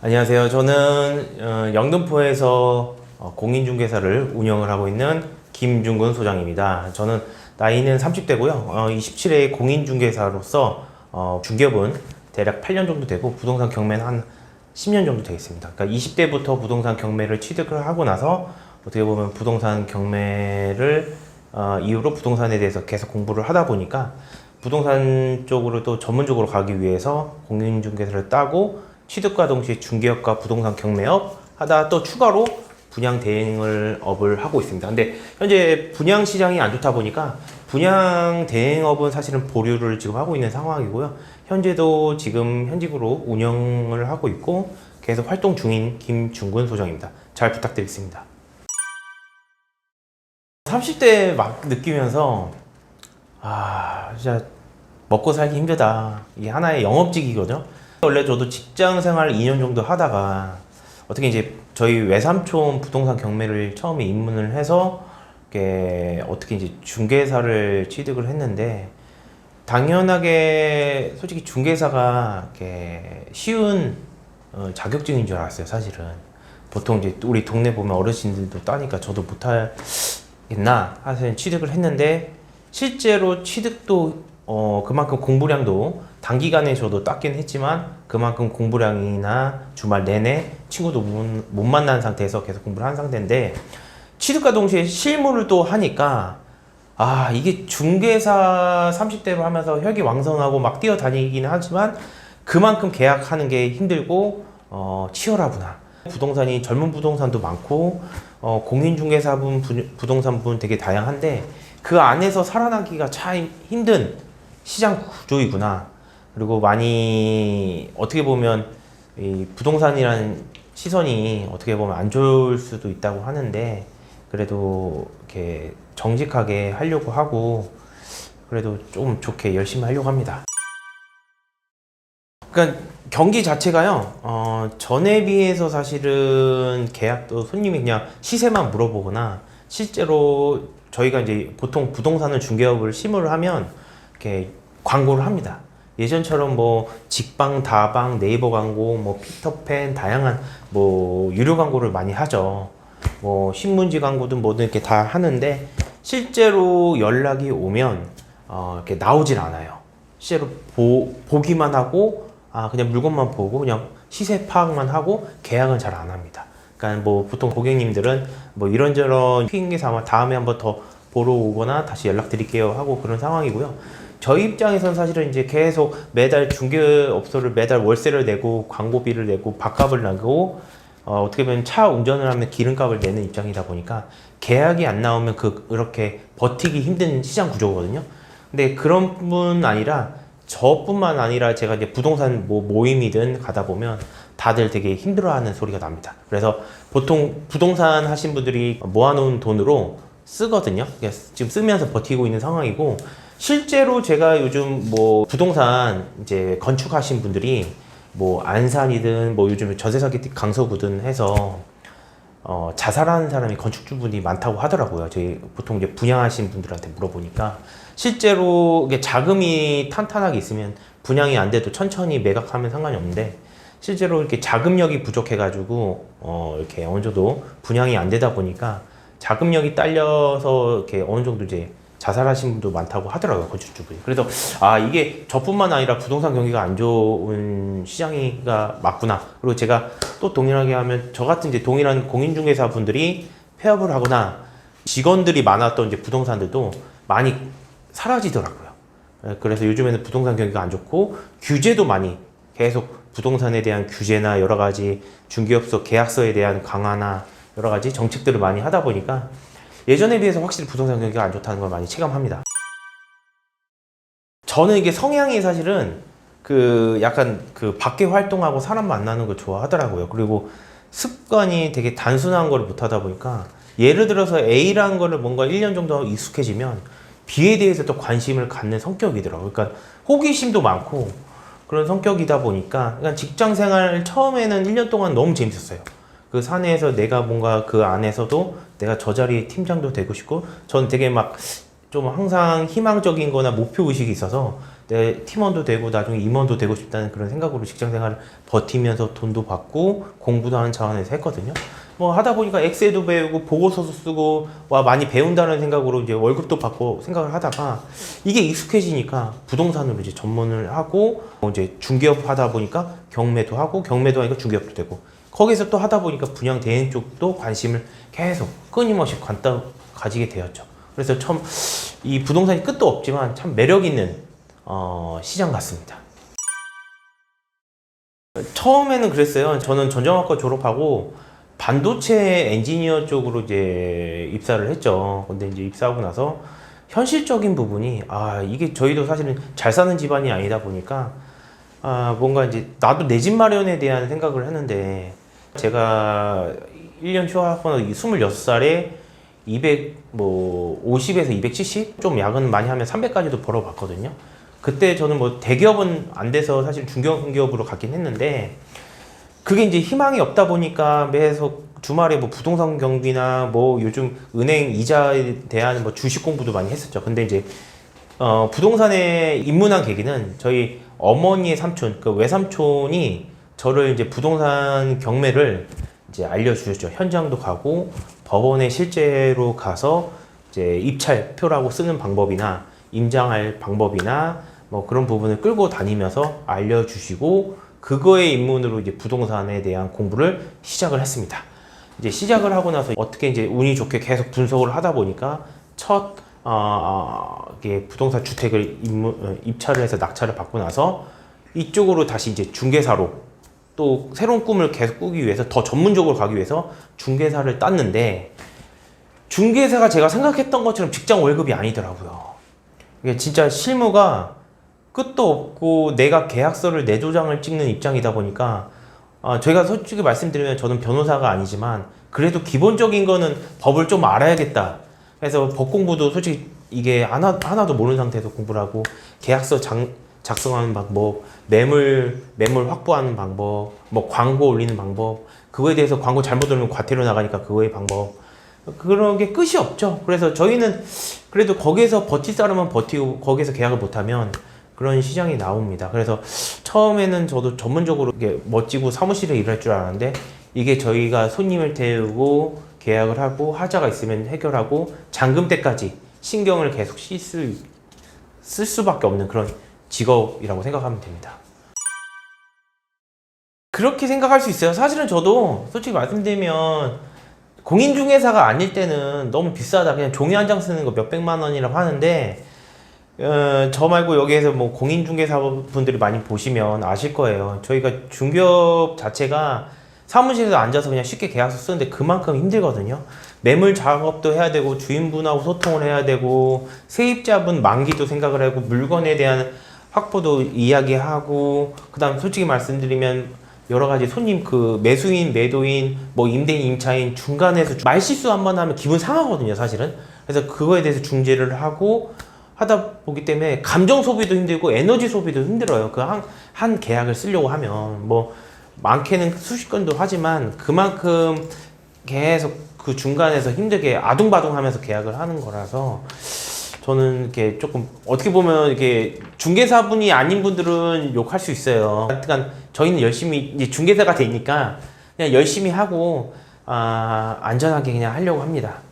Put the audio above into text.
안녕하세요. 저는 영등포에서 공인중개사를 운영을 하고 있는 김중근 소장입니다. 저는 나이는 30대고요. 27회 공인중개사로서 중개업은 대략 8년 정도 되고 부동산 경매는 한 10년 정도 되겠습니다. 그러니까 20대부터 부동산 경매를 취득을 하고 나서 어떻게 보면 부동산 경매를 이후로 부동산에 대해서 계속 공부를 하다 보니까 부동산 쪽으로 또 전문적으로 가기 위해서 공인중개사를 따고 취득과 동시에 중개업과 부동산 경매업 하다 또 추가로 분양 대행을 업을 하고 있습니다. 근데 현재 분양 시장이 안 좋다 보니까 분양 대행업은 사실은 보류를 지금 하고 있는 상황이고요. 현재도 지금 현직으로 운영을 하고 있고 계속 활동 중인 김중근 소장입니다. 잘 부탁드리겠습니다. 30대 막 느끼면서 진짜 먹고 살기 힘들다. 이게 하나의 영업직이거든요. 원래 저도 직장 생활 2년 정도 하다가 어떻게 이제 저희 외삼촌 부동산 경매를 처음에 입문을 해서 어떻게 이제 중개사를 취득을 했는데 당연하게 솔직히 중개사가 쉬운 자격증인 줄 알았어요. 사실은 보통 이제 우리 동네 보면 어르신들도 따니까 저도 못하겠나 사실 취득을 했는데 실제로 취득도 그만큼 공부량도 단기간에 저도 땄긴 했지만 그만큼 공부량이나 주말 내내 친구도 못 만난 상태에서 계속 공부를 한 상태인데 취득과 동시에 실무를 또 하니까 이게 중개사 30대로 하면서 혈기왕성하고 막 뛰어다니기는 하지만 그만큼 계약하는 게 힘들고 치열하구나. 부동산이 젊은 부동산도 많고 공인중개사분 부동산분 되게 다양한데 그 안에서 살아나기가 참 힘든 시장 구조이구나. 그리고 많이 어떻게 보면 이 부동산이라는 시선이 어떻게 보면 안 좋을 수도 있다고 하는데 그래도 이렇게 정직하게 하려고 하고 그래도 좀 좋게 열심히 하려고 합니다. 그러니까 경기 자체가요. 전에 비해서 사실은 계약도 손님이 그냥 시세만 물어보거나 실제로 저희가 이제 보통 부동산을 중개업을 심의를 하면 이렇게 광고를 합니다. 예전처럼 뭐 직방, 다방, 네이버 광고, 뭐 피터팬 다양한 뭐 유료 광고를 많이 하죠. 뭐 신문지 광고든 뭐든 이렇게 다 하는데 실제로 연락이 오면 이렇게 나오질 않아요. 실제로 보기만 하고 그냥 물건만 보고 그냥 시세 파악만 하고 계약은 잘 안 합니다. 그러니까 뭐 보통 고객님들은 뭐 이런저런 핑계 삼아 다음에 한번 더 보러 오거나 다시 연락드릴게요 하고 그런 상황이고요. 저희 입장에서는 사실은 이제 계속 매달 중개업소를 매달 월세를 내고 광고비를 내고 밥값을 내고 어떻게 보면 차 운전을 하면 기름값을 내는 입장이다 보니까 계약이 안 나오면 그렇게 버티기 힘든 시장 구조거든요. 근데 그런 뿐 아니라 저뿐만 아니라 제가 이제 부동산 모임이든 가다 보면 다들 되게 힘들어하는 소리가 납니다. 그래서 보통 부동산 하신 분들이 모아놓은 돈으로 쓰거든요. 지금 쓰면서 버티고 있는 상황이고 실제로 제가 요즘 뭐 부동산 이제 건축하신 분들이 뭐 안산이든 뭐 요즘 전세 사기 강서구든 해서 자살하는 사람이 건축주분이 많다고 하더라고요. 저희 보통 이제 분양하신 분들한테 물어보니까 실제로 이게 자금이 탄탄하게 있으면 분양이 안 돼도 천천히 매각하면 상관이 없는데 실제로 이렇게 자금력이 부족해가지고 이렇게 어느 정도 분양이 안 되다 보니까 자금력이 딸려서 이렇게 어느 정도 이제 자살하신 분도 많다고 하더라고요, 건축주분이. 그래서 이게 저뿐만 아니라 부동산 경기가 안 좋은 시장이가 맞구나. 그리고 제가 또 동일하게 하면 저 같은 이제 동일한 공인중개사 분들이 폐업을 하거나 직원들이 많았던 이제 부동산들도 많이 사라지더라고요. 그래서 요즘에는 부동산 경기가 안 좋고 규제도 많이 계속 부동산에 대한 규제나 여러 가지 중개업소 계약서에 대한 강화나 여러 가지 정책들을 많이 하다 보니까 예전에 비해서 확실히 부동산 경기가 안 좋다는 걸 많이 체감합니다. 저는 이게 성향이 사실은 약간 밖에 활동하고 사람 만나는 걸 좋아하더라고요. 그리고 습관이 되게 단순한 걸 못하다 보니까 예를 들어서 A라는 거를 뭔가 1년 정도 익숙해지면 B에 대해서 또 관심을 갖는 성격이더라고요. 그러니까 호기심도 많고 그런 성격이다 보니까 그러니까 직장 생활 처음에는 1년 동안 너무 재밌었어요. 그 사내에서 내가 뭔가 그 안에서도 내가 저 자리의 팀장도 되고 싶고 저는 되게 막 좀 항상 희망적인 거나 목표 의식이 있어서 내 팀원도 되고 나중에 임원도 되고 싶다는 그런 생각으로 직장 생활을 버티면서 돈도 받고 공부도 하는 차원에서 했거든요. 뭐 하다 보니까 엑셀도 배우고 보고서도 쓰고 와 많이 배운다는 생각으로 이제 월급도 받고 생각을 하다가 이게 익숙해지니까 부동산으로 이제 전문을 하고 이제 중개업 하다 보니까 경매도 하고 경매도 하니까 중개업도 되고 거기서 또 하다 보니까 분양 대행 쪽도 관심을 계속 끊임없이 가지게 되었죠. 그래서 참 이 부동산이 끝도 없지만 참 매력 있는 시장 같습니다. 처음에는 그랬어요. 저는 전자공학과 졸업하고 반도체 엔지니어 쪽으로 이제 입사를 했죠. 근데 이제 입사하고 나서 현실적인 부분이 이게 저희도 사실은 잘 사는 집안이 아니다 보니까 뭔가 이제 나도 내 집 마련에 대한 생각을 했는데 제가 1년 휴학하고 26살에 250에서 270? 좀 야근 많이 하면 300까지도 벌어봤거든요. 그때 저는 뭐 대기업은 안 돼서 사실 중견기업으로 갔긴 했는데 그게 이제 희망이 없다 보니까 매서 주말에 뭐 부동산 경비나 뭐 요즘 은행 이자에 대한 뭐 주식 공부도 많이 했었죠. 근데 이제 부동산에 입문한 계기는 저희 어머니의 삼촌, 그 외삼촌이 저를 이제 부동산 경매를 이제 알려주셨죠. 현장도 가고 법원에 실제로 가서 이제 입찰표라고 쓰는 방법이나 임장할 방법이나 뭐 그런 부분을 끌고 다니면서 알려주시고 그거의 입문으로 이제 부동산에 대한 공부를 시작을 했습니다. 이제 시작을 하고 나서 어떻게 이제 운이 좋게 계속 분석을 하다 보니까 첫 이게 부동산 주택을 입찰을 해서 낙찰을 받고 나서 이쪽으로 다시 이제 중개사로 또 새로운 꿈을 계속 꾸기 위해서 더 전문적으로 가기 위해서 중개사를 땄는데 중개사가 제가 생각했던 것처럼 직장 월급이 아니더라고요. 이게 진짜 실무가 끝도 없고 내가 계약서를 내도장을 찍는 입장이다 보니까 저희가 솔직히 말씀드리면 저는 변호사가 아니지만 그래도 기본적인 거는 법을 좀 알아야겠다. 그래서 법 공부도 솔직히 이게 하나도 모르는 상태에서 공부를 하고 계약서 작성하는 방법, 매물 확보하는 방법, 뭐 광고 올리는 방법, 그거에 대해서 광고 잘못 올리면 과태료 나가니까 그거의 방법, 그런 게 끝이 없죠. 그래서 저희는 그래도 거기에서 버틸 사람은 버티고 거기에서 계약을 못하면 그런 시장이 나옵니다. 그래서 처음에는 저도 전문적으로 이게 멋지고 사무실에 일할 줄 알았는데 이게 저희가 손님을 태우고 계약을 하고 하자가 있으면 해결하고 잔금 때까지 신경을 계속 쓸 수밖에 없는 그런 직업이라고 생각하면 됩니다. 그렇게 생각할 수 있어요. 사실은 저도 솔직히 말씀드리면 공인중개사가 아닐 때는 너무 비싸다. 그냥 종이 한 장 쓰는 거 몇백만 원이라고 하는데 저 말고 여기에서 뭐 공인중개사 분들이 많이 보시면 아실 거예요. 저희가 중개업 자체가 사무실에서 앉아서 그냥 쉽게 계약서 쓰는데 그만큼 힘들거든요. 매물 작업도 해야 되고 주인분하고 소통을 해야 되고 세입자분 만기도 생각을 하고 물건에 대한 확보도 이야기하고 그다음 솔직히 말씀드리면 여러 가지 손님 그 매수인, 매도인, 뭐 임대인, 임차인 중간에서 말실수 한번 하면 기분 상하거든요, 사실은. 그래서 그거에 대해서 중재를 하고 하다 보기 때문에 감정 소비도 힘들고 에너지 소비도 힘들어요. 그 한 계약을 쓰려고 하면 뭐 많게는 수십 건도 하지만 그만큼 계속 그 중간에서 힘들게 아둥바둥하면서 계약을 하는 거라서 저는 이렇게 조금 어떻게 보면 이렇게 중개사분이 아닌 분들은 욕할 수 있어요. 하여튼 저희는 열심히 이제 중개사가 되니까 그냥 열심히 하고 안전하게 그냥 하려고 합니다.